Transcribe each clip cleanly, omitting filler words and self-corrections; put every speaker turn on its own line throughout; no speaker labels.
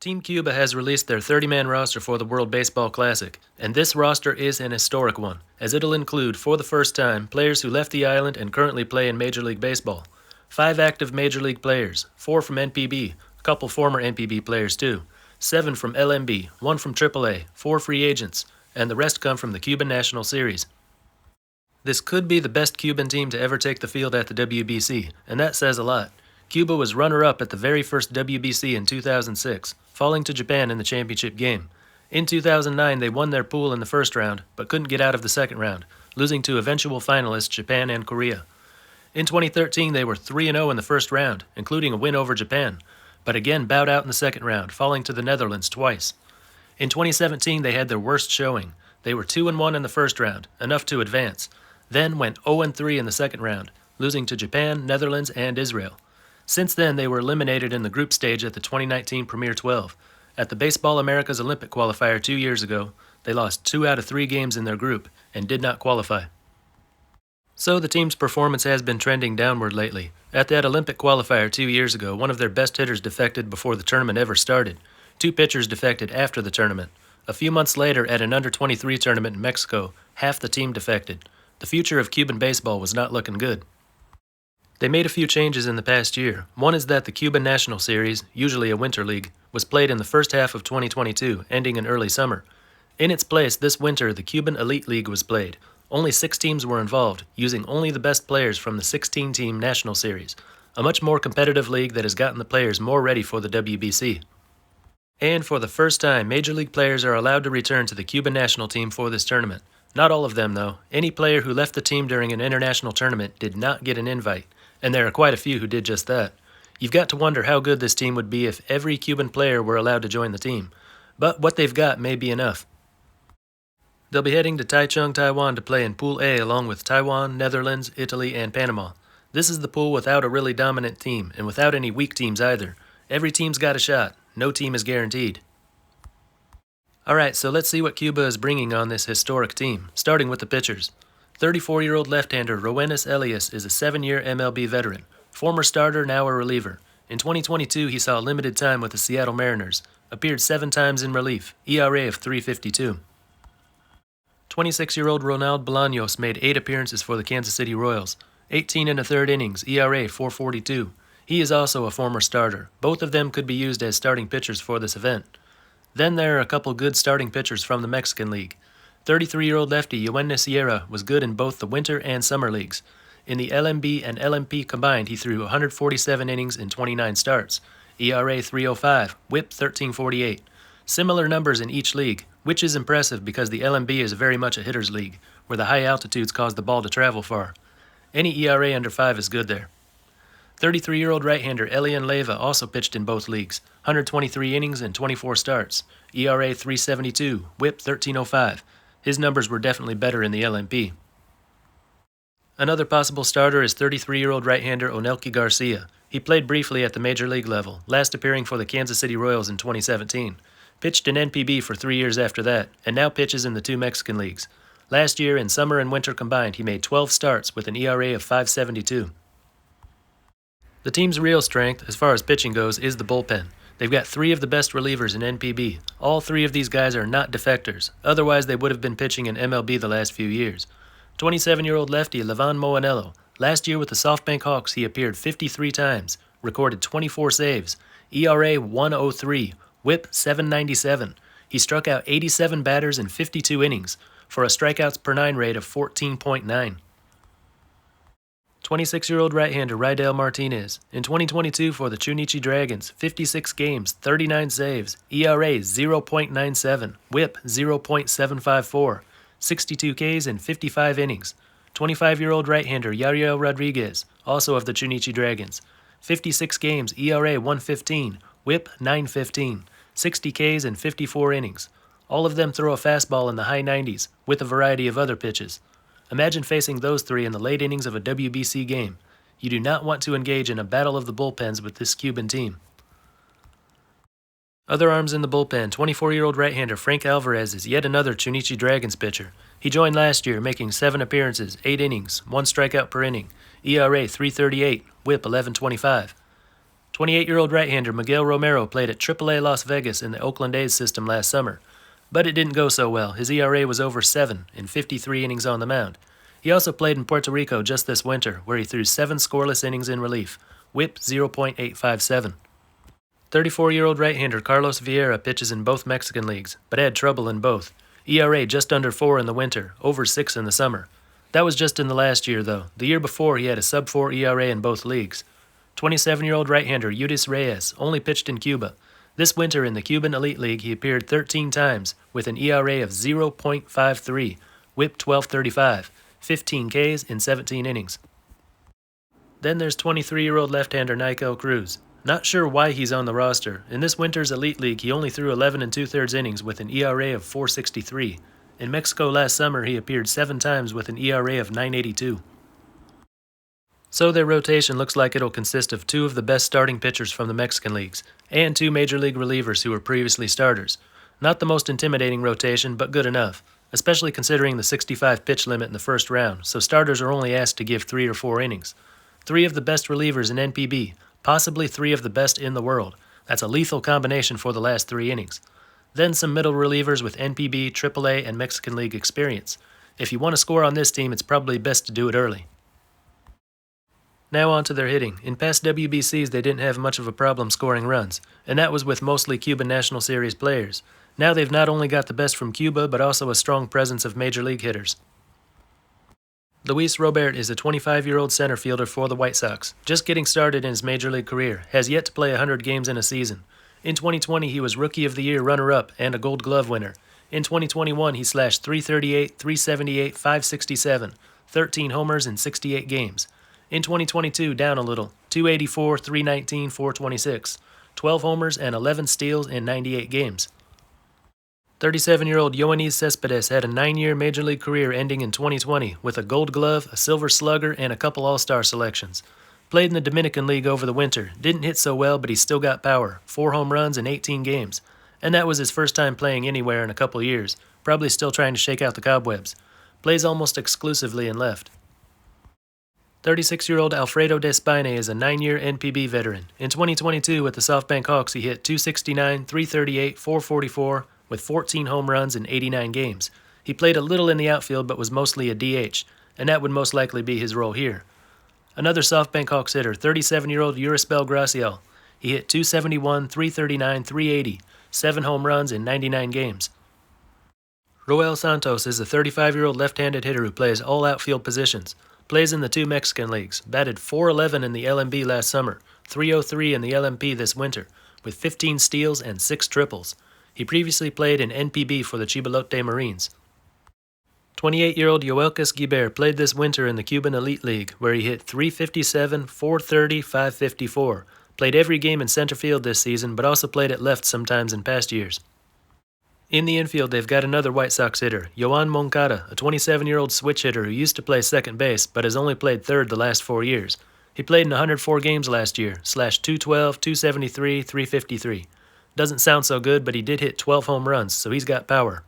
Team Cuba has released their 30-man roster for the World Baseball Classic, and this roster is an historic one, as it'll include, for the first time, players who left the island and currently play in Major League Baseball. 5 active Major League players, 4 from NPB, a couple former NPB players too, 7 from LMB, 1 from AAA, 4 free agents, and the rest come from the Cuban National Series. This could be the best Cuban team to ever take the field at the WBC, and that says a lot. Cuba was runner-up at the very first WBC in 2006, falling to Japan in the championship game. In 2009, they won their pool in the first round, but couldn't get out of the second round, losing to eventual finalists Japan and Korea. In 2013, they were 3-0 in the first round, including a win over Japan, but again bowed out in the second round, falling to the Netherlands twice. In 2017, they had their worst showing. They were 2-1 in the first round, enough to advance, then went 0-3 in the second round, losing to Japan, Netherlands, and Israel. Since then, they were eliminated in the group stage at the 2019 Premier 12. At the Baseball Americas Olympic qualifier 2 years ago, they lost 2 out of 3 games in their group and did not qualify. So the team's performance has been trending downward lately. At that Olympic qualifier 2 years ago, one of their best hitters defected before the tournament ever started. 2 pitchers defected after the tournament. A few months later, at an under-23 tournament in Mexico, half the team defected. The future of Cuban baseball was not looking good. They made a few changes in the past year. One is that the Cuban National Series, usually a winter league, was played in the first half of 2022, ending in early summer. In its place, this winter, the Cuban Elite League was played. Only 6 teams were involved, using only the best players from the 16-team National Series, a much more competitive league that has gotten the players more ready for the WBC. And for the first time, Major League players are allowed to return to the Cuban national team for this tournament. Not all of them, though. Any player who left the team during an international tournament did not get an invite, and there are quite a few who did just that. You've got to wonder how good this team would be if every Cuban player were allowed to join the team. But what they've got may be enough. They'll be heading to Taichung, Taiwan to play in Pool A along with Taiwan, Netherlands, Italy, and Panama. This is the pool without a really dominant team, and without any weak teams either. Every team's got a shot. No team is guaranteed. Alright, so let's see what Cuba is bringing on this historic team, starting with the pitchers. 34-year-old left-hander Roenis Elias is a 7-year MLB veteran, former starter, now a reliever. In 2022, he saw limited time with the Seattle Mariners, appeared 7 times in relief, ERA of .352. 26-year-old Ronald Bolaños made 8 appearances for the Kansas City Royals, 18 1/3 innings, ERA .442. He is also a former starter. Both of them could be used as starting pitchers for this event. Then there are a couple good starting pitchers from the Mexican League. 33-year-old lefty Yoenis Sierra was good in both the winter and summer leagues. In the LMB and LMP combined, he threw 147 innings in 29 starts, ERA .305, WHIP .1348. Similar numbers in each league, which is impressive because the LMB is very much a hitter's league, where the high altitudes cause the ball to travel far. Any ERA under 5 is good there. 33-year-old right-hander Elian Leiva also pitched in both leagues, 123 innings and 24 starts, ERA .372, WHIP .1305. His numbers were definitely better in the LMP. Another possible starter is 33-year-old right-hander Onelki Garcia. He played briefly at the major league level, last appearing for the Kansas City Royals in 2017. Pitched in NPB for 3 years after that, and now pitches in the 2 Mexican leagues. Last year, in summer and winter combined, he made 12 starts with an ERA of .572. The team's real strength, as far as pitching goes, is the bullpen. They've got 3 of the best relievers in NPB. All 3 of these guys are not defectors, otherwise they would have been pitching in MLB the last few years. 27-year-old lefty Levan Moanello. Last year with the SoftBank Hawks, he appeared 53 times, recorded 24 saves, ERA .103, WHIP .797. He struck out 87 batters in 52 innings, for a strikeouts per 9 rate of 14.9. 26-year-old right-hander Rydell Martinez. In 2022 for the Chunichi Dragons, 56 games, 39 saves, ERA .0.97, WHIP .0.754, 62 Ks in 55 innings. 25-year-old right-hander Yariel Rodriguez, also of the Chunichi Dragons. 56 games, ERA .115, WHIP .915, 60 Ks in 54 innings. All of them throw a fastball in the high 90s, with a variety of other pitches. Imagine facing those 3 in the late innings of a WBC game. You do not want to engage in a battle of the bullpens with this Cuban team. Other arms in the bullpen, 24-year-old right-hander Frank Alvarez is yet another Chunichi Dragons pitcher. He joined last year, making 7 appearances, 8 innings, 1 strikeout per inning, ERA .338, WHIP .1125. 28-year-old right-hander Miguel Romero played at AAA Las Vegas in the Oakland A's system last summer, but it didn't go so well. His ERA was over 7 in 53 innings on the mound. He also played in Puerto Rico just this winter, where he threw 7 scoreless innings in relief, WHIP 0.857. 34-year-old right-hander Carlos Vieira pitches in both Mexican leagues, but had trouble in both. ERA just under 4 in the winter, over 6 in the summer. That was just in the last year, though. The year before, he had a sub-4 ERA in both leagues. 27-year-old right-hander Yudis Reyes only pitched in Cuba. This winter in the Cuban Elite League, he appeared 13 times with an ERA of 0.53, WHIP 1235, 15 Ks in 17 innings. Then there's 23-year-old left-hander Nico Cruz. Not sure why he's on the roster. In this winter's Elite League, he only threw 11 2/3 innings with an ERA of 4.63. In Mexico last summer, he appeared 7 times with an ERA of 9.82. So their rotation looks like it'll consist of 2 of the best starting pitchers from the Mexican leagues, and 2 major league relievers who were previously starters. Not the most intimidating rotation, but good enough, especially considering the 65 pitch limit in the first round, so starters are only asked to give 3 or 4 innings. 3 of the best relievers in NPB, possibly 3 of the best in the world. That's a lethal combination for the last 3 innings. Then some middle relievers with NPB, AAA, and Mexican League experience. If you want to score on this team, it's probably best to do it early. Now on to their hitting. In past WBCs, they didn't have much of a problem scoring runs, and that was with mostly Cuban National Series players. Now they've not only got the best from Cuba, but also a strong presence of major league hitters. Luis Robert is a 25-year-old center fielder for the White Sox, just getting started in his major league career, has yet to play 100 games in a season. In 2020, he was Rookie of the Year runner-up and a Gold Glove winner. In 2021, he slashed .338, .378, .567, 13 homers in 68 games. In 2022, down a little, .284, .319, .426, 12 homers and 11 steals in 98 games. 37-year-old Yoenis Cespedes had a 9-year major league career ending in 2020 with a Gold Glove, a Silver Slugger, and a couple All-Star selections. Played in the Dominican League over the winter, didn't hit so well, but he still got power, 4 home runs in 18 games. And that was his first time playing anywhere in a couple years, probably still trying to shake out the cobwebs. Plays almost exclusively in left. 36-year-old Alfredo Despine is a 9-year NPB veteran. In 2022 with the SoftBank Hawks, he hit .269, .338, .444 with 14 home runs in 89 games. He played a little in the outfield but was mostly a DH, and that would most likely be his role here. Another SoftBank Hawks hitter, 37-year-old Yuribel Graciel. He hit .271, .339, .380, 7 home runs in 99 games. Roel Santos is a 35-year-old left-handed hitter who plays all outfield positions. Plays in the 2 Mexican leagues, batted .411 in the LMB last summer, .303 in the LMP this winter, with 15 steals and 6 triples. He previously played in NPB for the Chibalote Marines. 28-year-old Yoelkis Guibert played this winter in the Cuban Elite League, where he hit .357, .430, .554. Played every game in center field this season, but also played at left sometimes in past years. In the infield, they've got another White Sox hitter, Yoan Moncada, a 27-year-old switch hitter who used to play second base, but has only played third the last 4 years. He played in 104 games last year, slashed .212, .273, .353. Doesn't sound so good, but he did hit 12 home runs, so he's got power.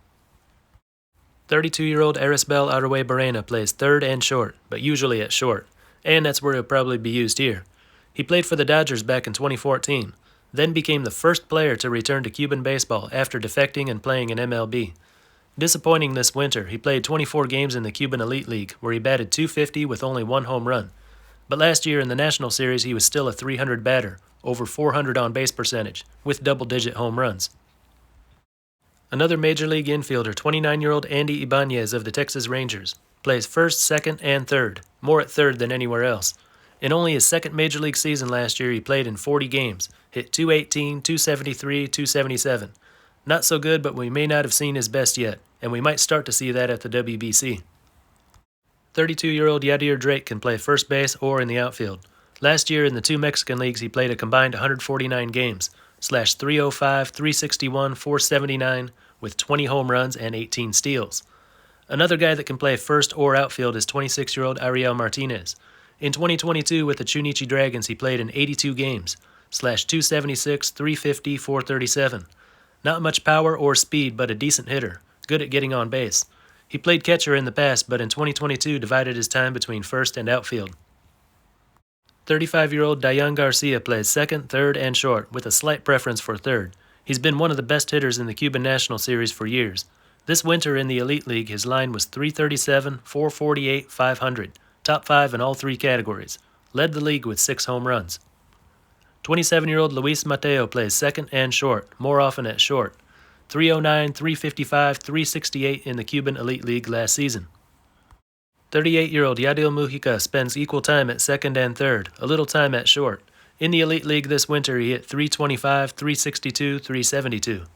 32-year-old Arisbel Arroyo Barrena plays third and short, but usually at short, and that's where he'll probably be used here. He played for the Dodgers back in 2014, then became the first player to return to Cuban baseball after defecting and playing in MLB. Disappointing this winter, he played 24 games in the Cuban Elite League, where he batted .250 with only 1 home run. But last year in the National Series, he was still a .300 batter, over .400 on-base percentage, with double-digit home runs. Another Major League infielder, 29-year-old Andy Ibanez of the Texas Rangers, plays first, second, and third, more at third than anywhere else. In only his second Major League season last year, he played in 40 games, hit .218, .273, .277. Not so good, but we may not have seen his best yet, and we might start to see that at the WBC. 32-year-old Yadier Drake can play first base or in the outfield. Last year in the 2 Mexican leagues, he played a combined 149 games, slashed .305, .361, .479, with 20 home runs and 18 steals. Another guy that can play first or outfield is 26-year-old Ariel Martinez. In 2022 with the Chunichi Dragons, he played in 82 games, slashed .276, .350, .437. Not much power or speed, but a decent hitter, good at getting on base. He played catcher in the past, but in 2022 divided his time between first and outfield. 35-year-old Dayan Garcia plays second, third, and short, with a slight preference for third. He's been one of the best hitters in the Cuban National Series for years. This winter in the Elite League, his line was .337, .448, .500, top 5 in all 3 categories. Led the league with 6 home runs. 27-year-old Luis Mateo plays second and short, more often at short. .309, .355, .368 in the Cuban Elite League last season. 38-year-old Yadiel Mujica spends equal time at second and third, a little time at short. In the Elite League this winter, he hit .325, .362, .372.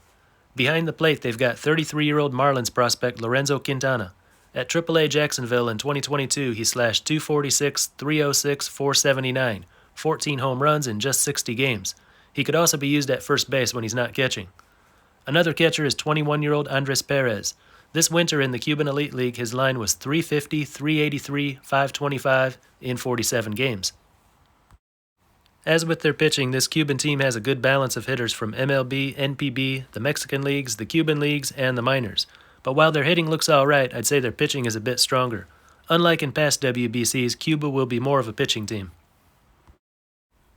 Behind the plate, they've got 33-year-old Marlins prospect Lorenzo Quintana. At AAA Jacksonville in 2022, he slashed .246, .306, .479, 14 home runs in just 60 games. He could also be used at first base when he's not catching. Another catcher is 21-year-old Andres Perez. This winter in the Cuban Elite League, his line was .350, .383, .525 in 47 games. As with their pitching, this Cuban team has a good balance of hitters from MLB, NPB, the Mexican leagues, the Cuban leagues, and the minors. But while their hitting looks alright, I'd say their pitching is a bit stronger. Unlike in past WBCs, Cuba will be more of a pitching team.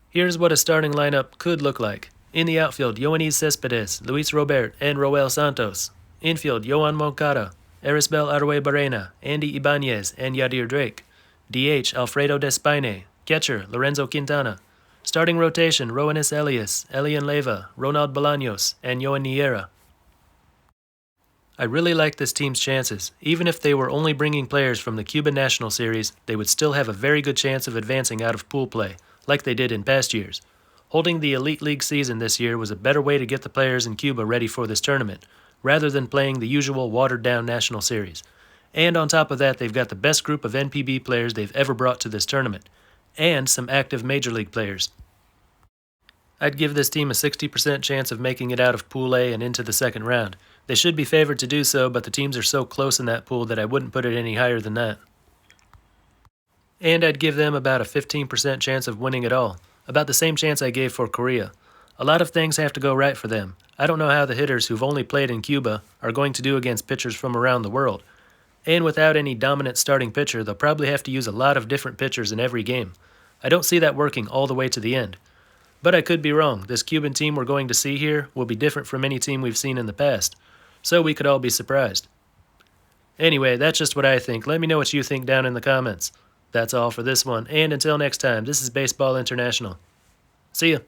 Here's what a starting lineup could look like. In the outfield, Yoenis Cespedes, Luis Robert, and Roel Santos. Infield, Yoan Moncada, Erisbel Arwe Barrena, Andy Ibanez, and Yadir Drake. DH, Alfredo Despaine. Catcher, Lorenzo Quintana. Starting rotation, Roenis Elias, Elian Leyva, Ronald Bolaños, and Yoan Niera. I really like this team's chances. Even if they were only bringing players from the Cuban National Series, they would still have a very good chance of advancing out of pool play, like they did in past years. Holding the Elite League season this year was a better way to get the players in Cuba ready for this tournament, rather than playing the usual watered-down National Series. And on top of that, they've got the best group of NPB players they've ever brought to this tournament, and some active Major League players. I'd give this team a 60% chance of making it out of Pool A and into the second round. They should be favored to do so, but the teams are so close in that pool that I wouldn't put it any higher than that. And I'd give them about a 15% chance of winning it all, about the same chance I gave for Korea. A lot of things have to go right for them. I don't know how the hitters who've only played in Cuba are going to do against pitchers from around the world. And without any dominant starting pitcher, they'll probably have to use a lot of different pitchers in every game. I don't see that working all the way to the end. But I could be wrong. This Cuban team we're going to see here will be different from any team we've seen in the past, so we could all be surprised. Anyway, that's just what I think. Let me know what you think down in the comments. That's all for this one, and until next time, this is Baseball International. See ya.